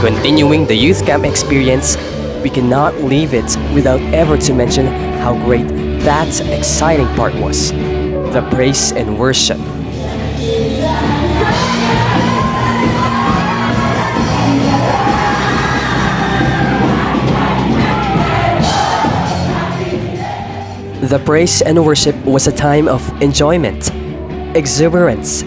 Continuing the youth camp experience, we cannot leave it without ever to mention how great that exciting part was. The praise and worship. The praise and worship was a time of enjoyment, exuberance,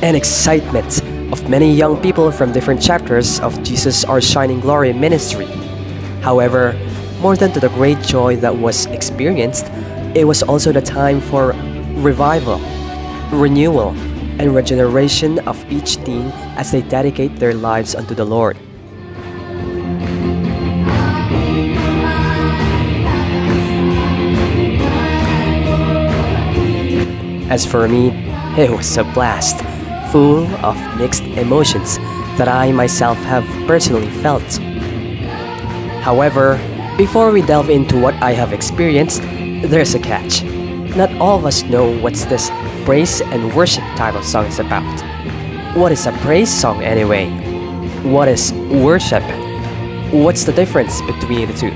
and excitement of many young people from different chapters of Jesus Our Shining Glory ministry. However, more than to the great joy that was experienced, it was also the time for revival, renewal, and regeneration of each teen as they dedicate their lives unto the Lord. As for me, it was a blast, full of mixed emotions that I myself have personally felt. However, before we delve into what I have experienced, there's a catch. Not all of us know what's this praise and worship type of song is about. What is a praise song anyway? What is worship? What's the difference between the two?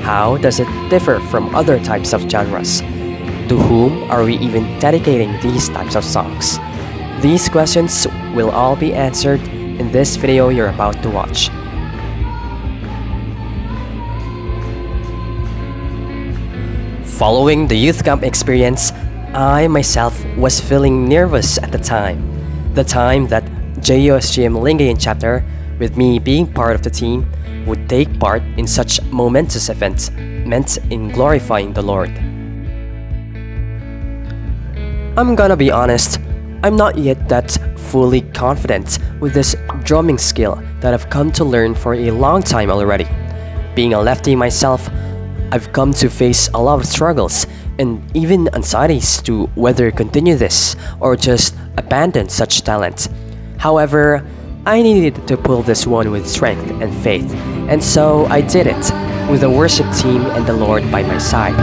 How does it differ from other types of genres? To whom are we even dedicating these types of songs? These questions will all be answered in this video you're about to watch. Following the youth camp experience, I myself was feeling nervous at the time. The time that JUSGM Lingayen chapter, with me being part of the team, would take part in such momentous events meant in glorifying the Lord. I'm gonna be honest, I'm not yet that fully confident with this drumming skill that I've come to learn for a long time already. Being a lefty myself, I've come to face a lot of struggles and even anxieties to whether continue this or just abandon such talent. However, I needed to pull this one with strength and faith, and so I did it with the worship team and the Lord by my side.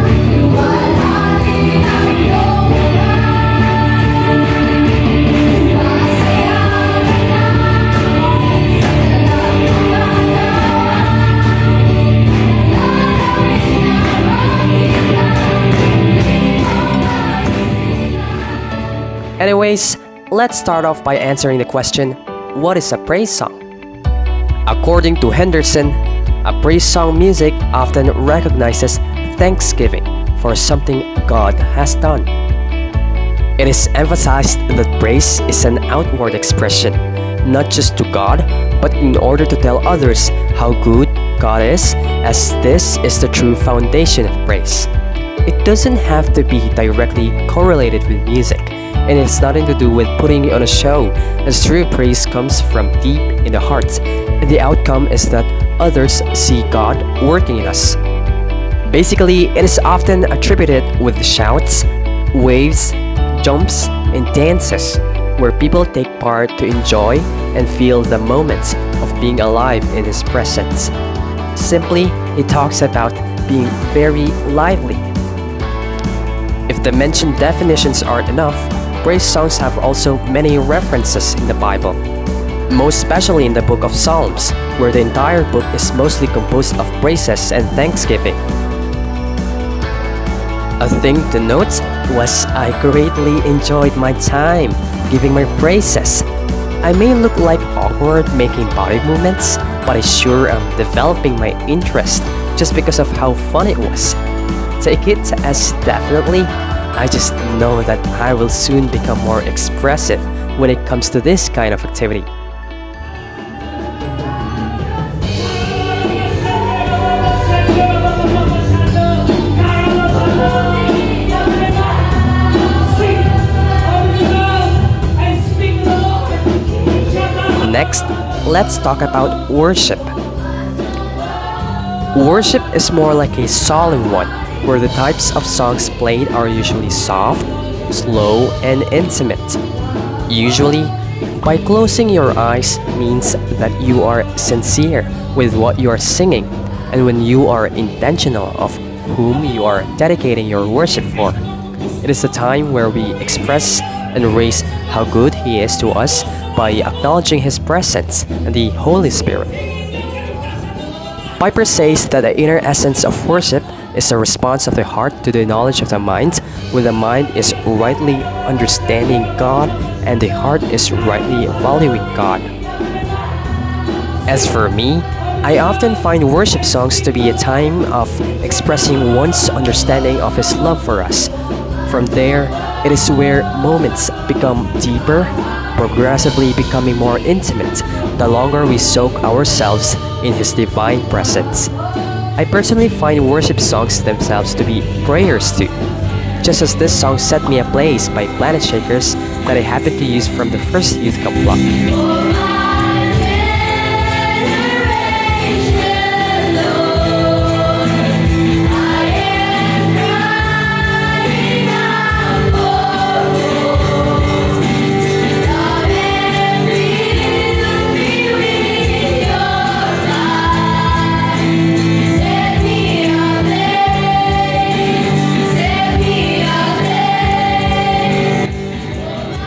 Anyways, let's start off by answering the question, what is a praise song? According to Henderson, a praise song music often recognizes thanksgiving for something God has done. It is emphasized that praise is an outward expression, not just to God, but in order to tell others how good God is, as this is the true foundation of praise. It doesn't have to be directly correlated with music, and it's nothing to do with putting on a show, as true praise comes from deep in the heart, and the outcome is that others see God working in us. Basically, it is often attributed with shouts, waves, jumps, and dances, where people take part to enjoy and feel the moments of being alive in His presence. Simply, it talks about being very lively. If the mentioned definitions aren't enough, praise songs have also many references in the Bible, most especially in the book of Psalms, where the entire book is mostly composed of praises and thanksgiving. A thing to note was I greatly enjoyed my time giving my praises. I may look like awkward making body movements, but I sure am developing my interest just because of how fun it was. Take it as definitely, I just know that I will soon become more expressive when it comes to this kind of activity. Next, let's talk about worship. Worship is more like a solemn one, where the types of songs played are usually soft, slow, and intimate. Usually, by closing your eyes means that you are sincere with what you are singing, and when you are intentional of whom you are dedicating your worship for. It is a time where we express and raise how good He is to us by acknowledging His presence and the Holy Spirit. Piper says that the inner essence of worship is a response of the heart to the knowledge of the mind, when the mind is rightly understanding God and the heart is rightly valuing God. As for me, I often find worship songs to be a time of expressing one's understanding of His love for us. From there, it is where moments become deeper, progressively becoming more intimate the longer we soak ourselves in His divine presence. I personally find worship songs themselves to be prayers too, just as this song Set Me Ablaze by Planetshakers that I happened to use from the first Youth Cup vlog.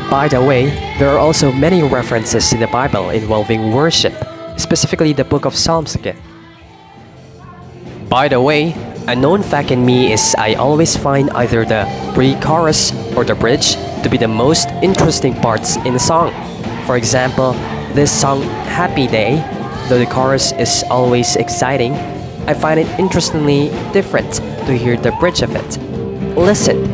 By the way, there are also many references in the Bible involving worship, specifically the book of Psalms again. By the way, a known fact in me is I always find either the pre-chorus or the bridge to be the most interesting parts in a song. For example, this song Happy Day, though the chorus is always exciting, I find it interestingly different to hear the bridge of it. Listen.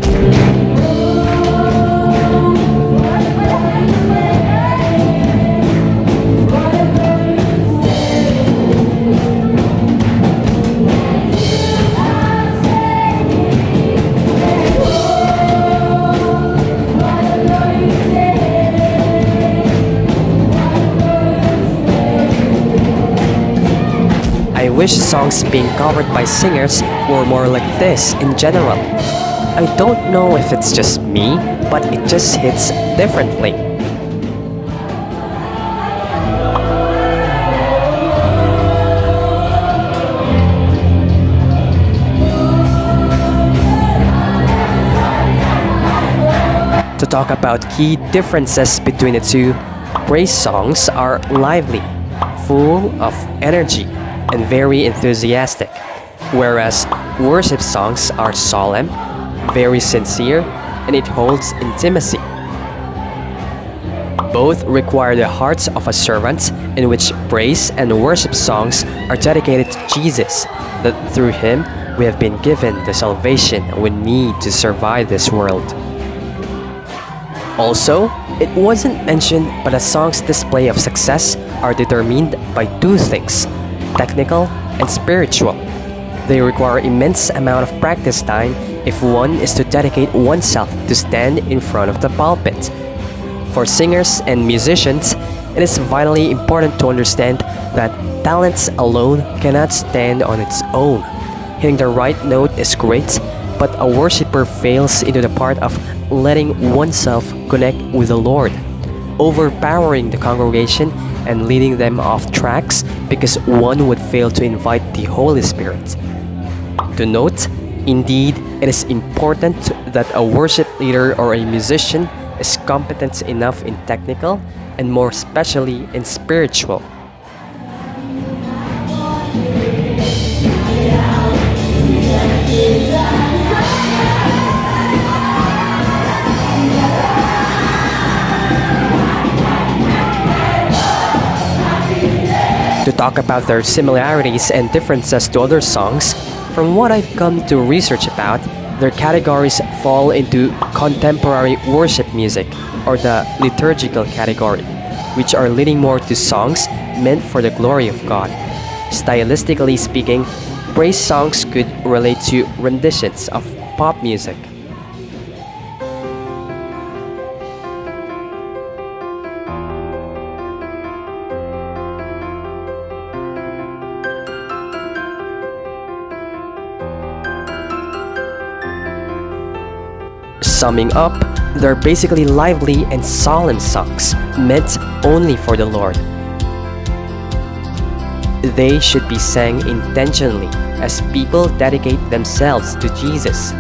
I wish songs being covered by singers were more like this in general. I don't know if it's just me, but it just hits differently. To talk about key differences between the two, praise songs are lively, full of energy, and very enthusiastic, whereas worship songs are solemn, very sincere, and it holds intimacy. Both require the hearts of a servant, in which praise and worship songs are dedicated to Jesus, that through Him we have been given the salvation we need to survive this world. Also, it wasn't mentioned, but a song's display of success are determined by two things: technical and spiritual. They require immense amount of practice time if one is to dedicate oneself to stand in front of the pulpit. For singers and musicians, it is vitally important to understand that talents alone cannot stand on its own. Hitting the right note is great, but a worshiper fails into the part of letting oneself connect with the Lord, overpowering the congregation and leading them off tracks because one would fail to invite the Holy Spirit. To note, indeed, it is important that a worship leader or a musician is competent enough in technical and more especially in spiritual. To talk about their similarities and differences to other songs, from what I've come to research about, their categories fall into contemporary worship music, or the liturgical category, which are leaning more to songs meant for the glory of God. Stylistically speaking, praise songs could relate to renditions of pop music. Summing up, they're basically lively and solemn songs, meant only for the Lord. They should be sang intentionally as people dedicate themselves to Jesus.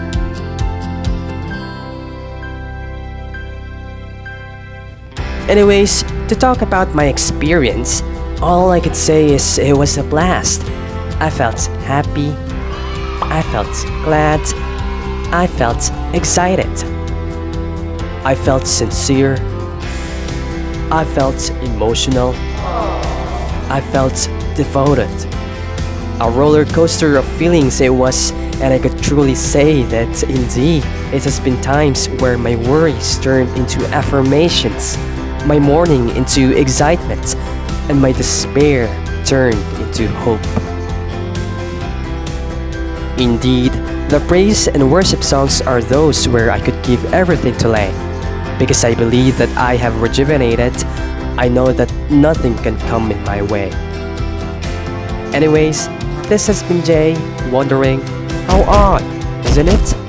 Anyways, to talk about my experience, all I could say is it was a blast. I felt happy. I felt glad. I felt excited. I felt sincere. I felt emotional. I felt devoted. A roller coaster of feelings it was, and I could truly say that indeed it has been times where my worries turned into affirmations, my mourning into excitement, and my despair turned into hope. Indeed, the praise and worship songs are those where I could give everything to lay. Because I believe that I have rejuvenated, I know that nothing can come in my way. Anyways, this has been Jay, wondering, how odd, isn't it?